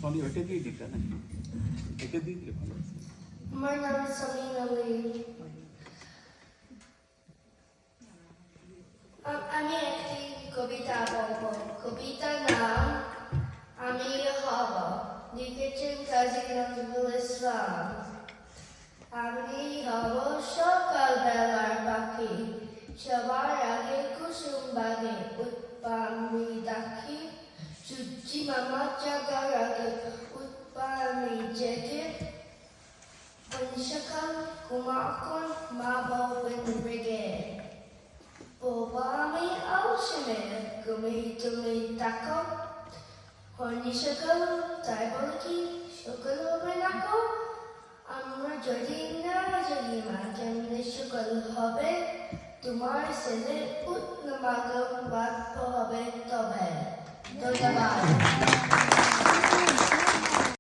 Tony ওইটা দিয়ে দিতে না, এটা দিয়ে দিলে ভালো। আমার নাম সামিন আলী। আমি একটি কবিতা বলব। কবিতার নাম আমি হব, লিখেছেন কাজী নজরুল ইসলাম। আমি হব সকালবেলার পাখি, সবার আগে কুসুম বাগে উঠবা আমি ডাকি। সূর্যি মামা জাগার আগে উঠবা আমি জেগে। সকাল ঘুমাখন মা বলবেন রেগে, বলবো আমি আলসেমে ঘুমিয়ে তুমি থাকো। হয়নি সকাল তাই বলে কি সকাল হবে না গো? আমরা যদি না জানি মা কেমনে সকাল হবে, তোমার ছেলে উঠনা বাগম বাদ হবে তবে। ধন্যবাদ।